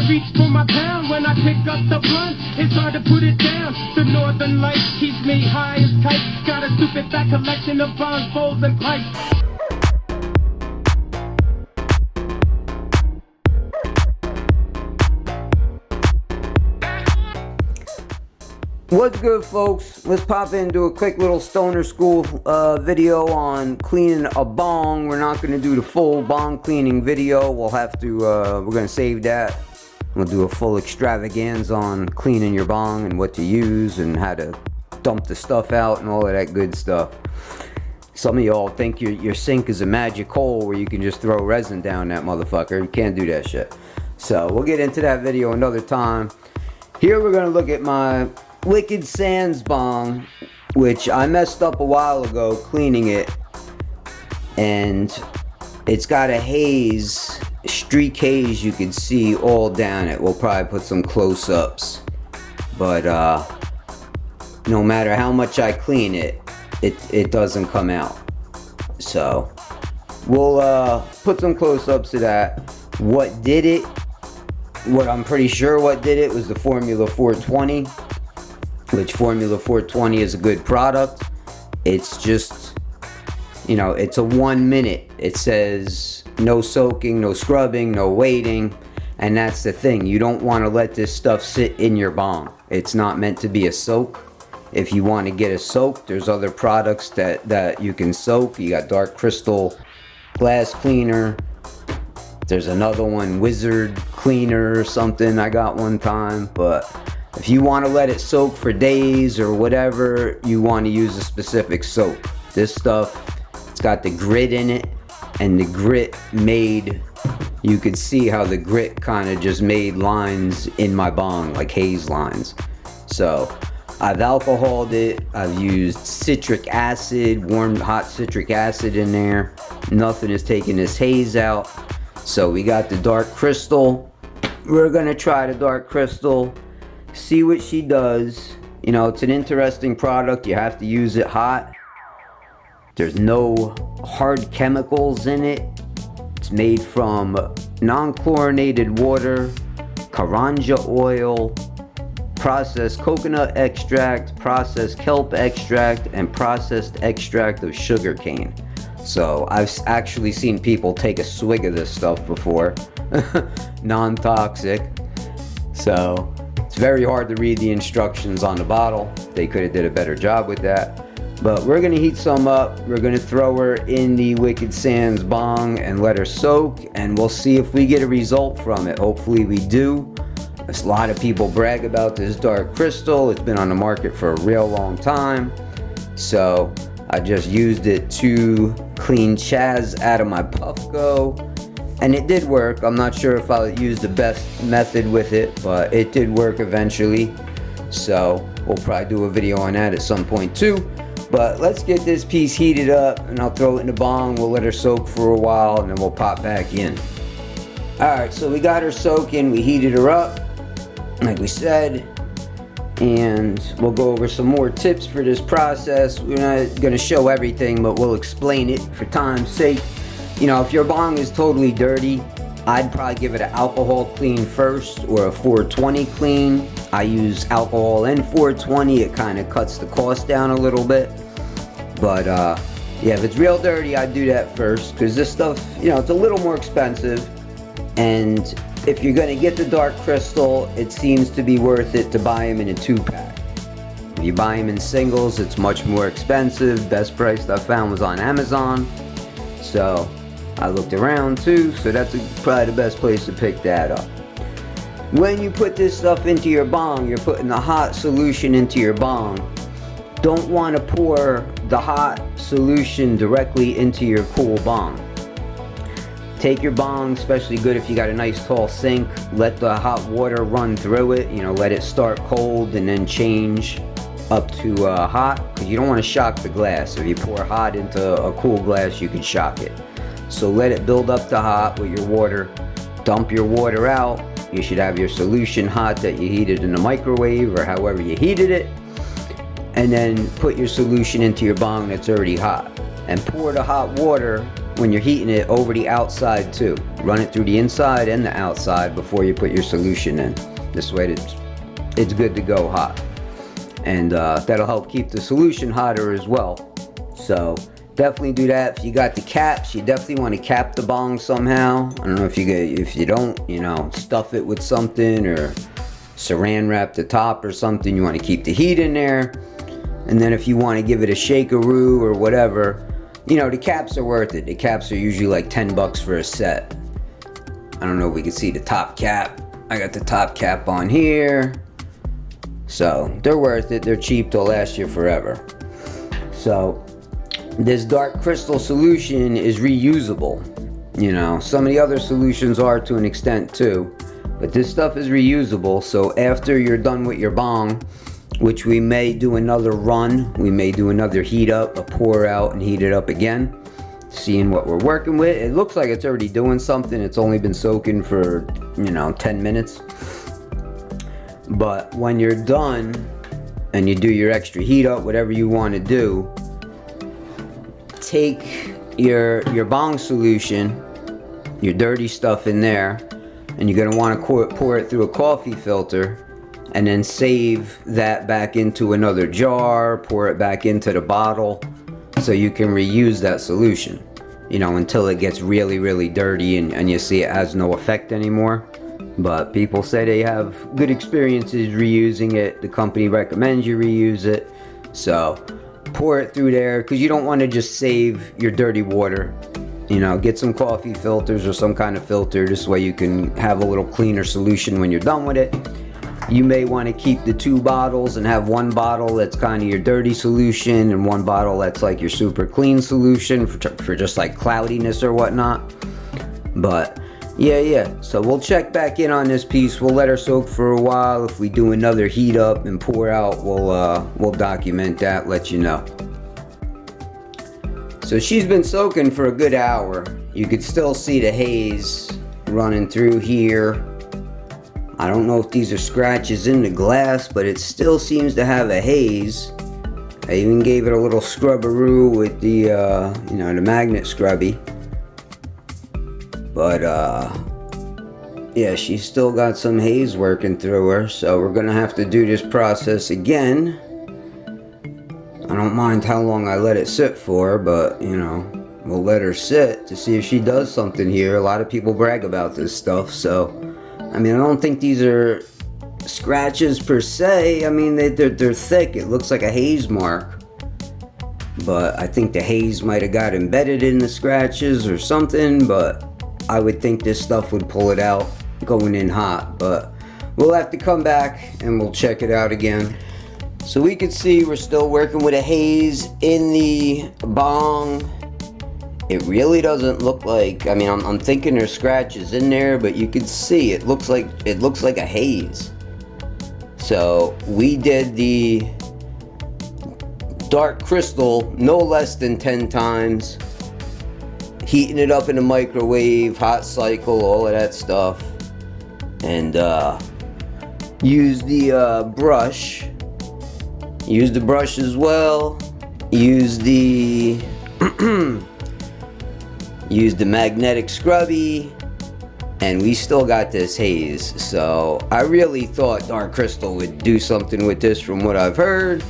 reach for my pound when I pick up the blunt. It's hard to put it down. The northern lights keeps me high as kites. Got a stupid fat collection of bongs, bowls, and pipes. What's good, folks? Let's pop into a quick little stoner school video on cleaning a bong. We're not going to do the full bong cleaning video. We'll have to, we're going to save that. We'll do a full extravaganza on cleaning your bong and what to use and how to dump the stuff out and all of that good stuff. Some of y'all think your sink is a magic hole where you can just throw resin down that motherfucker. You can't do that shit. So we'll get into that video another time. Here we're going to look at my Liquid Sands bong, which I messed up a while ago cleaning it, and it's got a haze, streak haze you can see all down it. We'll probably put some close-ups, but no matter how much I clean it, it doesn't come out. So we'll put some close-ups to that. What did it? What I'm pretty sure what did it was the Formula 420. Which Formula 420 is a good product. It's just, you know, it's a 1 minute. It says no soaking, no scrubbing, no waiting. And that's the thing. You don't want to let this stuff sit in your bong. It's not meant to be a soak. If you want to get a soak, there's other products that you can soak. You got Dark Crystal Glass Cleaner. There's another one, Wizard Cleaner or something I got one time. But if you want to let it soak for days or whatever, you want to use a specific soap. This stuff, it's got the grit in it, and the grit made, you could see how the grit kind of just made lines in my bong, like haze lines. So I've alcoholed it, I've used citric acid, warm hot citric acid in there. Nothing is taking this haze out. So we got the Dark Crystal. We're gonna try the Dark Crystal, see what she does. You know, it's an interesting product. You have to use it hot. There's no hard chemicals in it. It's made from non-chlorinated water, karanja oil, processed coconut extract, processed kelp extract, and processed extract of sugarcane. So I've actually seen people take a swig of this stuff before. Non-toxic. So it's very hard to read the instructions on the bottle. They could have did a better job with that. But we're going to heat some up. We're going to throw her in the Liquid Sands bong and let her soak. And we'll see if we get a result from it. Hopefully we do. A lot of people brag about this Dark Crystal. It's been on the market for a real long time. So I just used it to clean Chaz out of my Puffco. And it did work. I'm not sure if I'll use the best method with it, but it did work eventually. So we'll probably do a video on that at some point too. But let's get this piece heated up and I'll throw it in the bong. We'll let her soak for a while and then we'll pop back in. Alright, so we got her soaking. We heated her up, like we said. And we'll go over some more tips for this process. We're not going to show everything, but we'll explain it for time's sake. You know, if your bong is totally dirty, I'd probably give it an alcohol clean first or a 420 clean. I use alcohol and 420. It kind of cuts the cost down a little bit. But yeah, if it's real dirty, I'd do that first because this stuff, you know, it's a little more expensive. And if you're going to get the Dark Crystal, it seems to be worth it to buy them in a 2-pack. If you buy them in singles, it's much more expensive. Best price I found was on Amazon. So I looked around too, so that's probably the best place to pick that up. When you put this stuff into your bong, you're putting the hot solution into your bong. Don't want to pour the hot solution directly into your cool bong. Take your bong, especially good if you got a nice tall sink, let the hot water run through it, you know, let it start cold and then change up to hot, because you don't want to shock the glass. If you pour hot into a cool glass, you can shock it. So let it build up to hot with your water. Dump your water out. You should have your solution hot that you heated in the microwave or however you heated it. And then put your solution into your bong that's already hot. And pour the hot water when you're heating it over the outside too. Run it through the inside and the outside before you put your solution in. This way it's good to go hot. And that'll help keep the solution hotter as well. So definitely do that. If you got the caps, you definitely want to cap the bong somehow. I don't know if you don't, you know, stuff it with something or saran wrap the top or something. You want to keep the heat in there. And then if you want to give it a shakeroo or whatever, you know, the caps are worth it. The caps are usually like 10 bucks for a set. I don't know if we can see the top cap. I got the top cap on here. So they're worth it. They're cheap. They'll last you forever. So this dark crystal solution is reusable. You know, some of the other solutions are to an extent too, but this stuff is reusable. So after you're done with your bong, which we may do another run, we may do another heat up, a pour out and heat it up again, seeing what we're working with. It looks like it's already doing something. It's only been soaking for, you know, 10 minutes. But when you're done and you do your extra heat up, whatever you want to do, take your bong solution, your dirty stuff in there, and you're going to want to pour it through a coffee filter, and then save that back into another jar, pour it back into the bottle, so you can reuse that solution, you know, until it gets really, really dirty and you see it has no effect anymore. But people say they have good experiences reusing it. The company recommends you reuse it. So pour it through there, because you don't want to just save your dirty water. You know, get some coffee filters or some kind of filter. This way you can have a little cleaner solution when you're done with it. You may want to keep the 2 bottles and have one bottle that's kind of your dirty solution and one bottle that's like your super clean solution for just like cloudiness or whatnot. But yeah, so we'll check back in on this piece. We'll let her soak for a while. If we do another heat up and pour out, we'll document that, let you know. So she's been soaking for a good hour. You could still see the haze running through here. I don't know if these are scratches in the glass, but it still seems to have a haze. I even gave it a little scrubberoo with the, you know, the magnet scrubby. But, yeah, she's still got some haze working through her, so we're gonna have to do this process again. I don't mind how long I let it sit for, but, you know, we'll let her sit to see if she does something here. A lot of people brag about this stuff, so, I mean, I don't think these are scratches per se. I mean, they're thick. It looks like a haze mark. But I think the haze might have got embedded in the scratches or something, but I would think this stuff would pull it out going in hot. But we'll have to come back and we'll check it out again. So we can see we're still working with a haze in the bong. It really doesn't look like, I mean, I'm thinking there's scratches in there, but you can see it looks like a haze. So we did the dark crystal no less than 10 times, heating it up in the microwave, hot cycle, all of that stuff, and use the brush. Use the brush as well. Use the use the magnetic scrubby, and we still got this haze. So I really thought dark crystal would do something with this from what I've heard.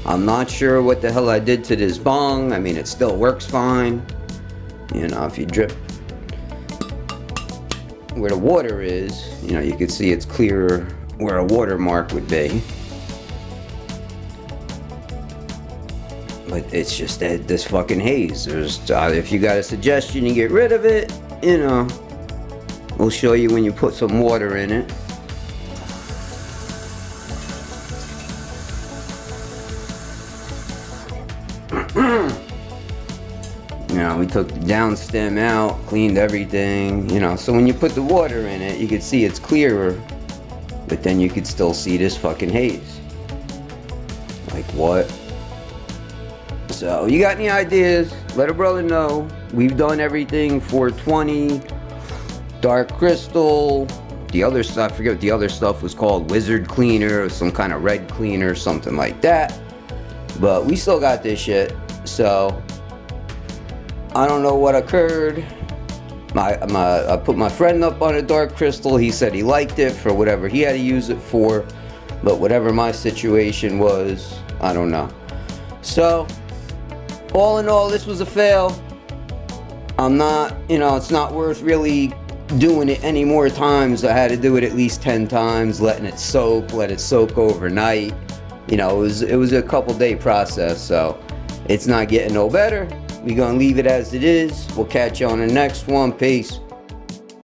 I'm not sure what the hell I did to this bong. I mean, it still works fine. You know, if you drip where the water is, you know, you can see it's clearer where a watermark would be. But it's just that this fucking haze. There's, if you got a suggestion to get rid of it, you know, we'll show you when you put some water in it. You know, we took the down stem out, cleaned everything, you know, so when you put the water in it, you can see it's clearer, but then you could still see this fucking haze. Like, what? So, you got any ideas? Let a brother know. We've done everything 420, dark crystal, the other stuff, I forget what the other stuff was called, wizard cleaner, or some kind of red cleaner, something like that. But we still got this shit, so I don't know what occurred. I put my friend up on a dark crystal. He said he liked it for whatever he had to use it for, but whatever my situation was, I don't know. So, all in all, this was a fail. I'm not, it's not worth really doing it any more times. I had to do it at least 10 times, letting it soak, let it soak overnight. It was a couple day process, so it's not getting no better. We're gonna leave it as it is. We'll catch you on the next one. Peace.